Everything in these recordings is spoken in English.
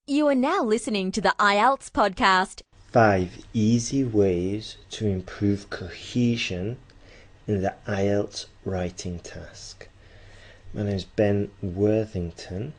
You are now listening to the IELTS podcast. 5 easy ways to improve cohesion in the IELTS writing task. My name is Ben Worthington,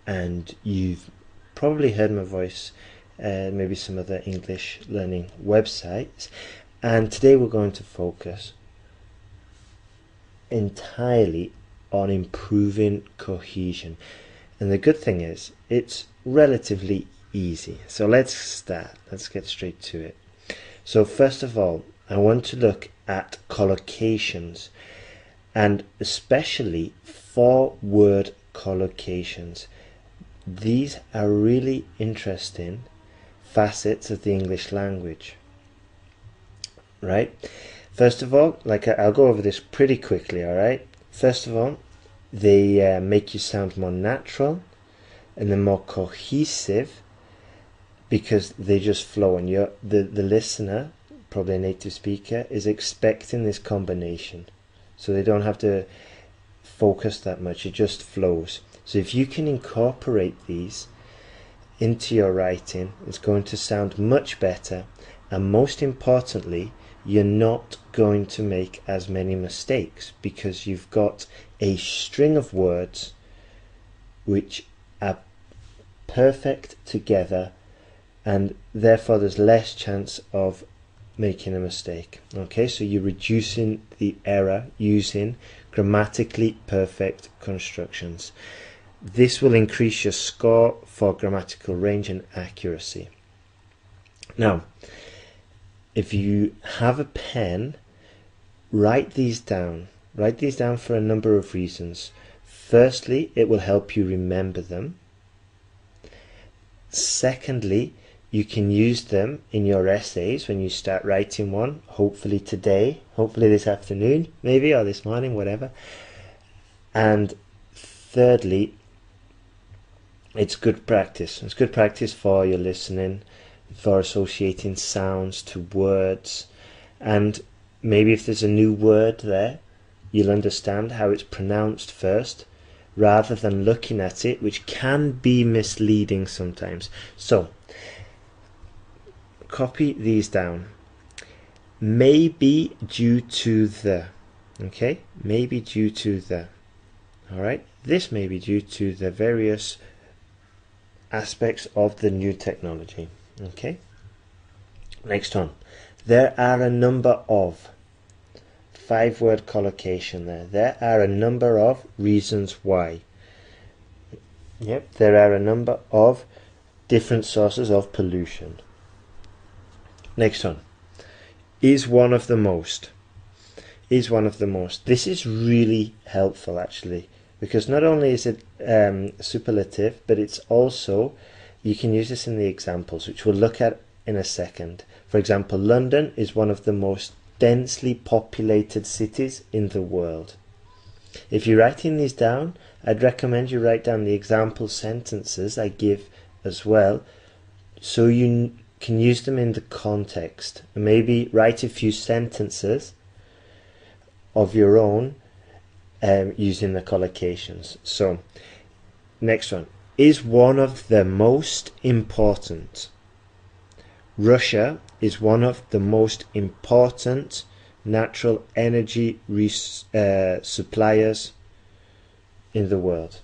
and you've probably heard my voice, maybe some other English learning websites. And today we're going to focus entirely on improving cohesion. And the good thing is, it's relatively easy. So let's start. Let's get straight to it. So first of all, I want to look at collocations, and especially 4-word collocations. These are really interesting facets of the English language. Right? First of all, I'll go over this pretty quickly, alright? First of all, they make you sound more natural and they're more cohesive because they just flow, and the listener, probably a native speaker, is expecting this combination. So they don't have to focus that much, it just flows. So if you can incorporate these into your writing, it's going to sound much better, and most importantly, you're not going to make as many mistakes because you've got a string of words which are perfect together, and therefore there's less chance of making a mistake. Okay, so you're reducing the error using grammatically perfect constructions. This will increase your score for grammatical range and accuracy. Now, if you have a pen, write these down. Write these down for a number of reasons. Firstly, it will help you remember them. Secondly, you can use them in your essays when you start writing one, hopefully today, hopefully this afternoon, maybe, or this morning, whatever. And thirdly, it's good practice. It's good practice for your listening, for associating sounds to words, and maybe if there's a new word there, you'll understand how it's pronounced first rather than looking at it, which can be misleading sometimes. So copy these down. Maybe due to the, okay, maybe due to the, all right, this may be due to the various aspects of the new technology. Okay, next one. There are a number of 5-word collocation there. There are a number of reasons why. Yep, there are a number of different sources of pollution. Next one. Is one of the most. Is one of the most. This is really helpful actually, because not only is it superlative, but it's also, you can use this in the examples, which we'll look at in a second. For example, London is one of the most densely populated cities in the world. If you're writing these down, I'd recommend you write down the example sentences I give as well, so you can use them in the context. And maybe write a few sentences of your own using the collocations. So, next one. Is one of the most important. Russia is one of the most important natural energy suppliers in the world.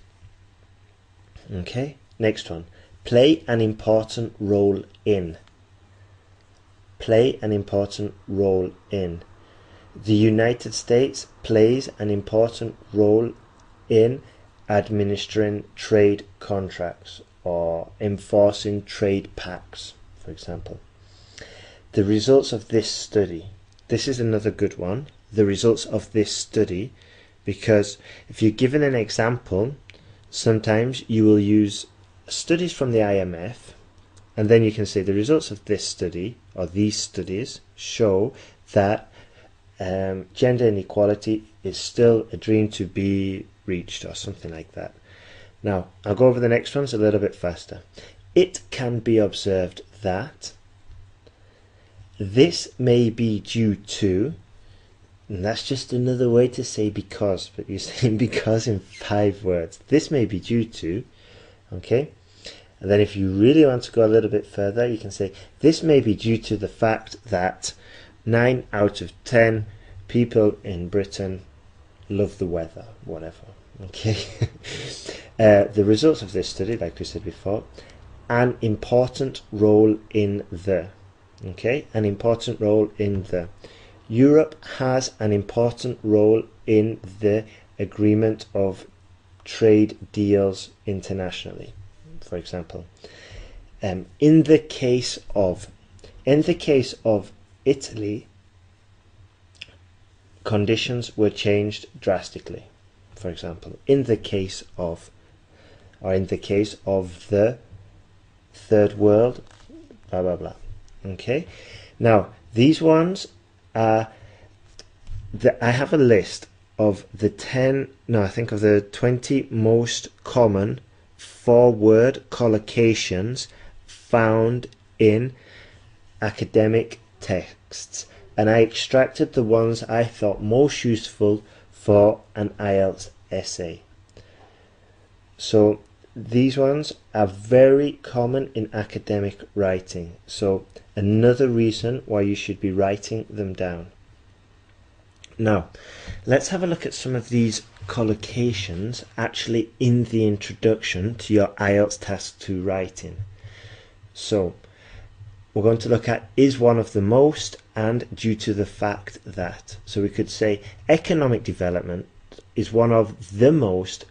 Okay, next one. Play an important role in. Play an important role in. The United States plays an important role in administering trade contracts or enforcing trade pacts, for example. The results of this study. This is another good one. The results of this study, because if you're given an example, sometimes you will use studies from the IMF, and then you can say the results of this study or these studies show that gender inequality is still a dream to be reached, or something like that. Now, I'll go over the next ones a little bit faster. It can be observed that this may be due to, and that's just another way to say because, but you're saying because in 5 words. This may be due to, okay, And then if you really want to go a little bit further, you can say, this may be due to the fact that 9 out of 10 people in Britain love the weather, whatever. Okay. The results of this study, like we said before, an important role in the. Okay, an important role in the. Europe has an important role in the agreement of trade deals internationally, for example. In the case of Italy, conditions were changed drastically, for example. In the case of the third world, blah blah blah. Okay, now these ones are I have a list of the 20 most common 4-word collocations found in academic texts, and I extracted the ones I thought most useful for an IELTS essay. So these ones are very common in academic writing, so another reason why you should be writing them down. Now, let's have a look at some of these collocations actually in the introduction to your IELTS Task 2 writing. So, we're going to look at is one of the most and due to the fact that. So we could say economic development is one of the most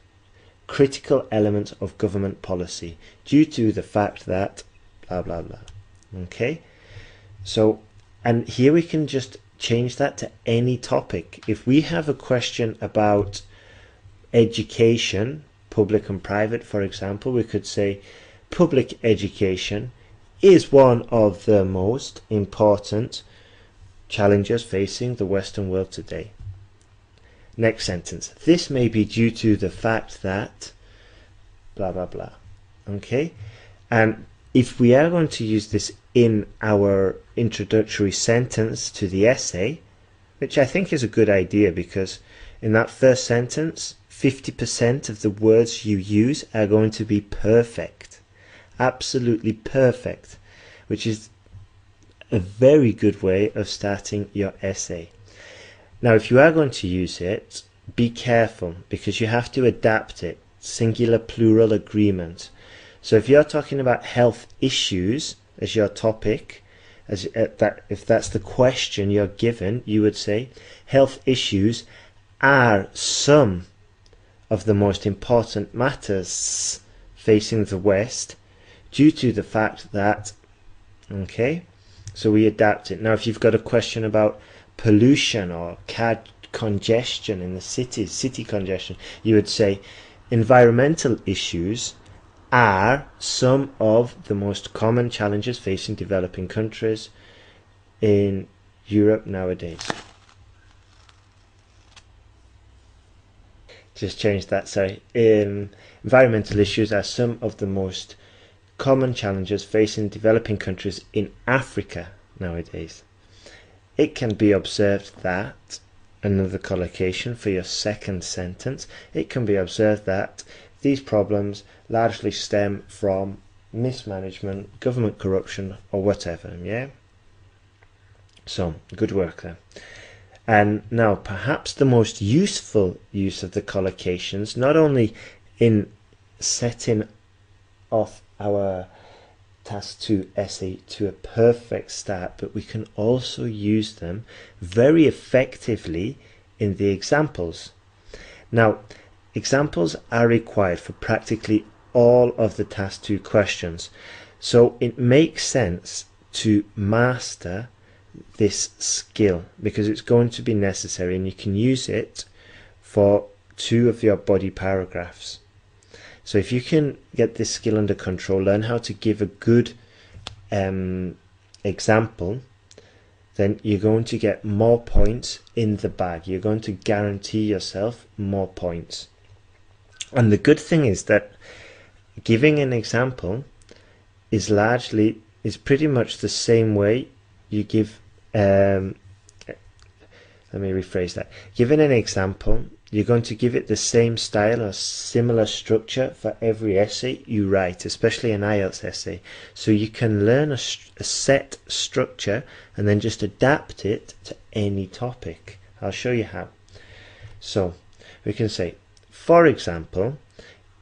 critical elements of government policy due to the fact that blah blah blah. Okay, so and here we can just change that to any topic. If we have a question about education, public and private, for example, we could say public education is one of the most important challenges facing the Western world today. Next sentence. This may be due to the fact that blah blah blah. Okay, and if we are going to use this in our introductory sentence to the essay, which I think is a good idea, because in that first sentence 50% of the words you use are going to be perfect, absolutely perfect, which is a very good way of starting your essay. Now if you are going to use it, be careful, because you have to adapt it, singular plural agreement. So if you're talking about health issues as your topic, if that's the question you're given, you would say health issues are some of the most important matters facing the West due to the fact that. Okay, so we adapt it. Now if you've got a question about pollution or congestion in the city congestion, you would say environmental issues are some of the most common challenges facing developing countries in Europe nowadays. Just change that, sorry. Environmental issues are some of the most common challenges facing developing countries in Africa nowadays. It can be observed that, another collocation for your second sentence, it can be observed that these problems largely stem from mismanagement, government corruption, or whatever. Yeah? So, good work there. And now, perhaps the most useful use of the collocations, not only in setting off our Task 2 essay to a perfect start, but we can also use them very effectively in the examples. Now, examples are required for practically all of the Task 2 questions, so it makes sense to master this skill because it's going to be necessary, and you can use it for 2 of your body paragraphs. So if you can get this skill under control, learn how to give a good example, then you're going to get more points in the bag. You're going to guarantee yourself more points. And the good thing is that giving an example is pretty much the same way you give let me rephrase that. Giving an example you're going to give it the same style or similar structure for every essay you write, especially an IELTS essay. So you can learn a set structure and then just adapt it to any topic. I'll show you how. So we can say, for example,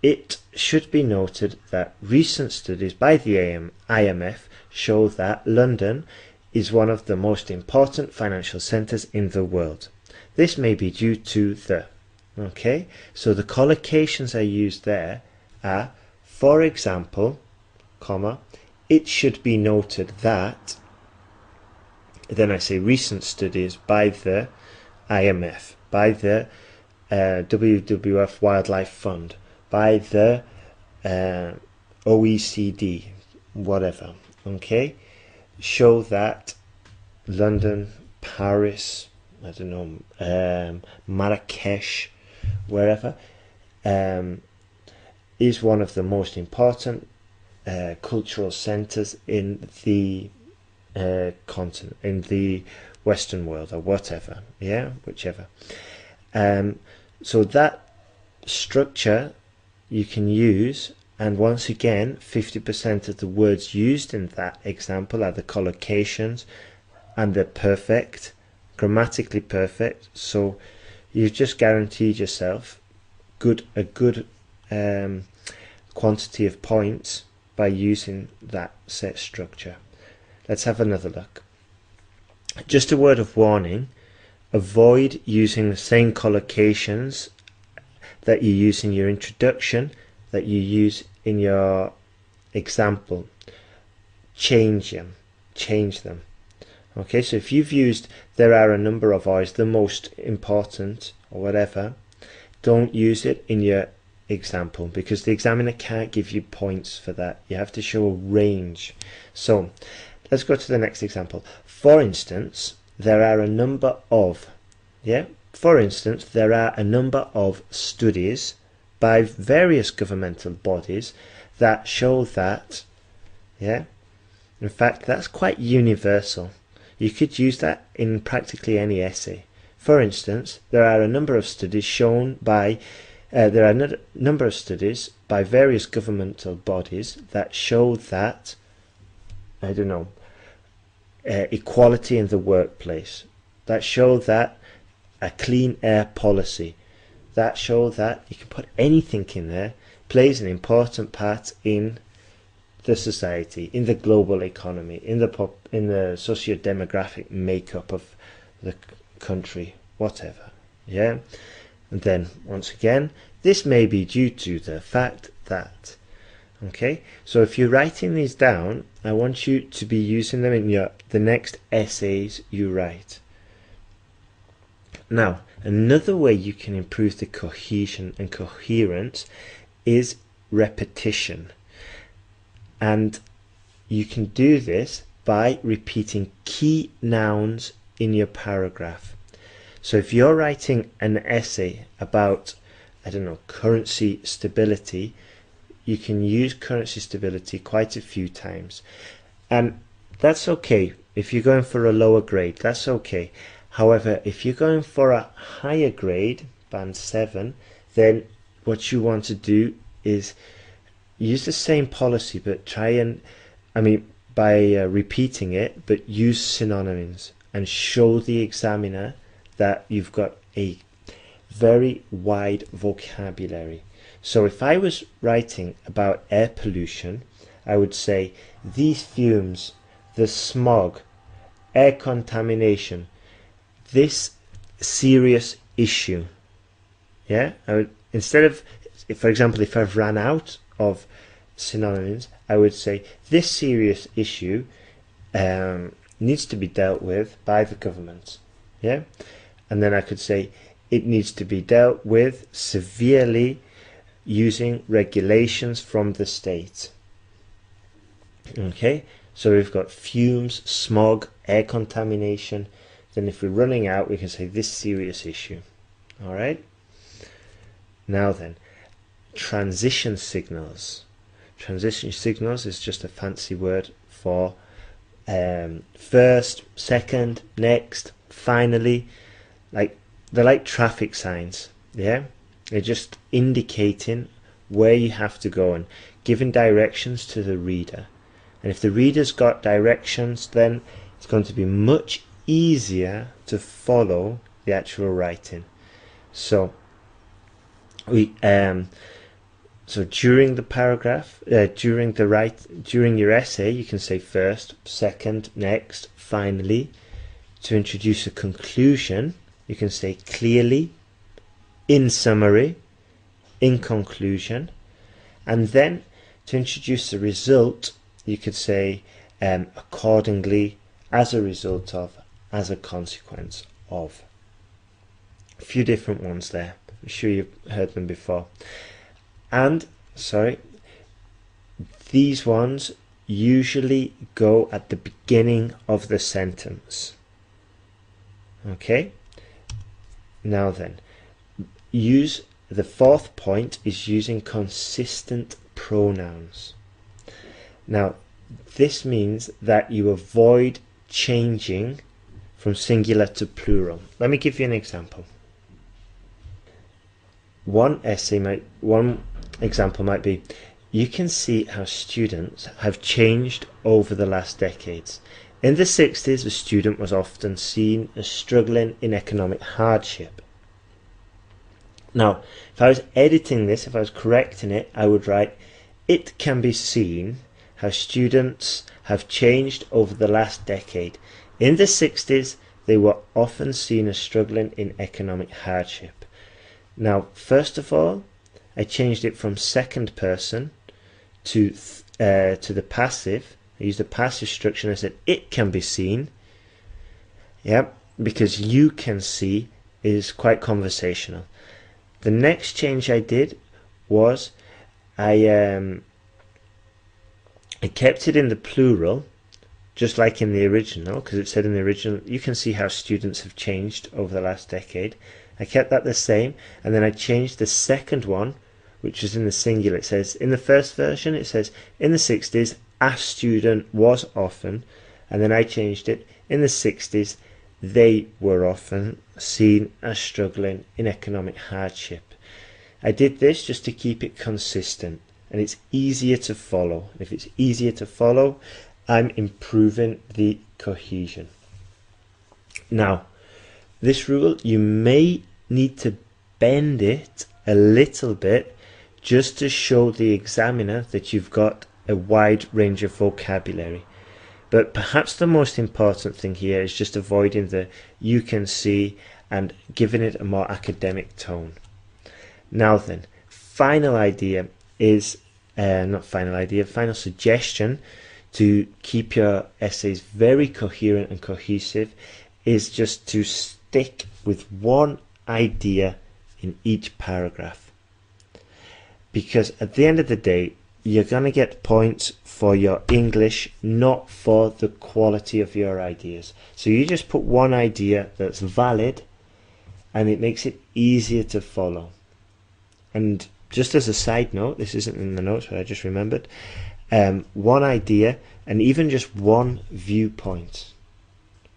it should be noted that recent studies by the IMF show that London is one of the most important financial centres in the world. This may be due to the... Okay, so the collocations I used there are, for example, comma, it should be noted that, then I say recent studies by the IMF, by the WWF Wildlife Fund, by the OECD, whatever, okay, show that London, Paris, I don't know, Marrakesh, wherever, is one of the most important cultural centres in the continent, in the Western world, or whatever, yeah, whichever. So that structure you can use, and once again 50% of the words used in that example are the collocations, and they're perfect, grammatically perfect, so you've just guaranteed yourself a good quantity of points by using that set structure. Let's have another look. Just a word of warning, avoid using the same collocations that you use in your introduction that you use in your example. Change them. Okay, so if you've used there are a number of, or is the most important, or whatever, don't use it in your example, because the examiner can't give you points for that. You have to show a range. So let's go to the next example. For instance, there are a number of, for instance, there are a number of studies by various governmental bodies that show that, in fact, that's quite universal. You could use that in practically any essay. For instance, there are a number of studies shown by number of studies by various governmental bodies that show that, I don't know, equality in the workplace, that show that a clean air policy, that show that, you can put anything in there, plays an important part in the society, in the global economy, in the socio-demographic makeup of the country, whatever. And then once again, this may be due to the fact that. Okay, so if you're writing these down, I want you to be using them in the next essays you write. Now, another way you can improve the cohesion and coherence is repetition. And you can do this by repeating key nouns in your paragraph. So if you're writing an essay about, I don't know, currency stability, you can use currency stability quite a few times. And that's okay. If you're going for a lower grade, that's okay. However, if you're going for a higher grade, band 7, then what you want to do is use the same policy, but by repeating it, but use synonyms and show the examiner that you've got a very wide vocabulary. So if I was writing about air pollution, I would say these fumes, the smog, air contamination, this serious issue. I would, instead of, for example, if I've ran out of synonyms, I would say this serious issue needs to be dealt with by the government. And then I could say it needs to be dealt with severely using regulations from the state. Okay, so we've got fumes, smog, air contamination. Then if we're running out, we can say this serious issue. All right. Now then, transition signals. Transition signals is just a fancy word for first, second, next, finally. They're like traffic signs. Yeah, they're just indicating where you have to go and giving directions to the reader. And if the reader's got directions, then it's going to be much easier to follow the actual writing. So during the paragraph, during your essay, you can say first, second, next, finally. To introduce a conclusion, you can say clearly, in summary, in conclusion. And then to introduce the result, you could say accordingly, as a result of, as a consequence of. A few different ones there. I'm sure you've heard them before. And, these ones usually go at the beginning of the sentence. Okay? Now then, the fourth point is using consistent pronouns. Now, this means that you avoid changing from singular to plural. Let me give you an example. One example might be, you can see how students have changed over the last decades. In the 60s, a student was often seen as struggling in economic hardship. Now, if I was editing this, if I was correcting it, I would write, it can be seen how students have changed over the last decade. In the 60s, they were often seen as struggling in economic hardship. Now, first of all, I changed it from second person to the passive. I used the passive structure and I said, it can be seen. Yeah, because you can see is quite conversational. The next change I did was I kept it in the plural, just like in the original, because it said in the original, you can see how students have changed over the last decade. I kept that the same, and then I changed the second one, which is in the singular. It says, in the first version, it says, in the 60s, a student was often, and then I changed it, in the 60s, they were often seen as struggling in economic hardship. I did this just to keep it consistent, and it's easier to follow. If it's easier to follow, I'm improving the cohesion. Now, this rule, you may need to bend it a little bit just to show the examiner that you've got a wide range of vocabulary. But perhaps the most important thing here is just avoiding the you can see and giving it a more academic tone. Now then, final suggestion to keep your essays very coherent and cohesive is just to stick with one idea in each paragraph. Because at the end of the day, you're going to get points for your English, not for the quality of your ideas. So you just put one idea that's valid and it makes it easier to follow. And just as a side note, this isn't in the notes, but I just remembered, one idea and even just one viewpoint.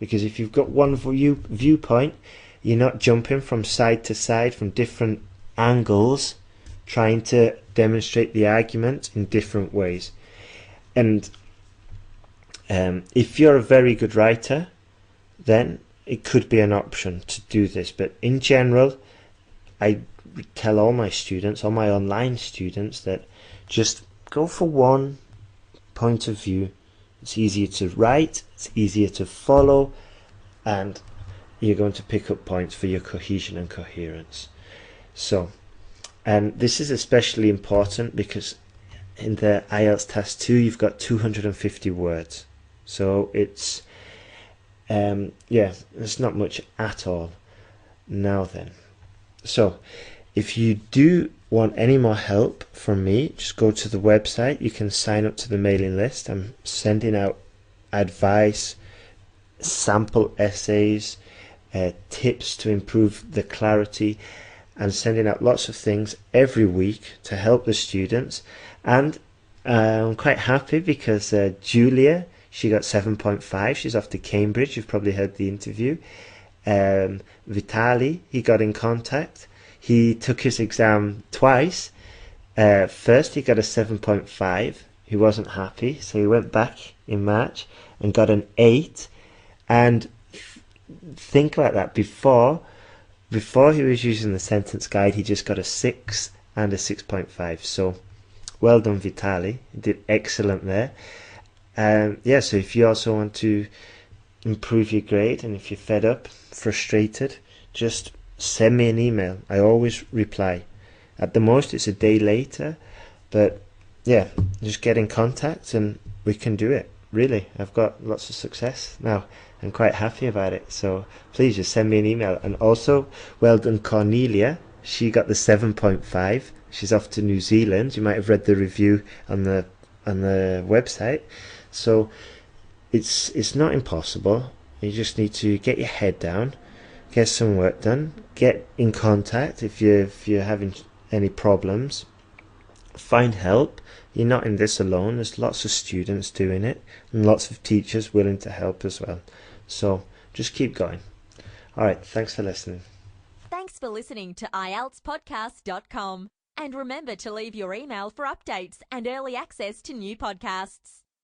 Because if you've got one viewpoint, you're not jumping from side to side from different angles, trying to demonstrate the argument in different ways. And if you're a very good writer, then it could be an option to do this. But in general, I tell all my students, all my online students, that just go for one point of view. It's easier to write, it's easier to follow, and you're going to pick up points for your cohesion and coherence. So, and this is especially important because in the IELTS Task 2 you've got 250 words. So it's it's not much at all. Now then, so if you do want any more help from me, just go to the website. You can sign up to the mailing list. I'm sending out advice, sample essays, tips to improve the clarity, and sending out lots of things every week to help the students. And I'm quite happy because Julia, she got 7.5. She's off to Cambridge. You've probably heard the interview. Vitali, he got in contact. he took his exam twice. First, he got a 7.5. He wasn't happy, so he went back in March and got an 8. And think about that. Before he was using the sentence guide, he just got a 6 and a 6.5. So well done, Vitali. You did excellent there. So if you also want to improve your grade, and if you're fed up, frustrated, just send me an email. I always reply. At the most, it's a day later, but yeah, just get in contact and we can do it. Really, I've got lots of success now. I'm quite happy about it. So please just send me an email. And also, well done, Cornelia. She got the 7.5. She's off to New Zealand. You might have read the review on the website. So it's not impossible. You just need to get your head down, get some work done, get in contact if you're having any problems. Find help. You're not in this alone. There's lots of students doing it and lots of teachers willing to help as well. So just keep going. All right, thanks for listening. Thanks for listening to IELTSPodcast.com. And remember to leave your email for updates and early access to new podcasts.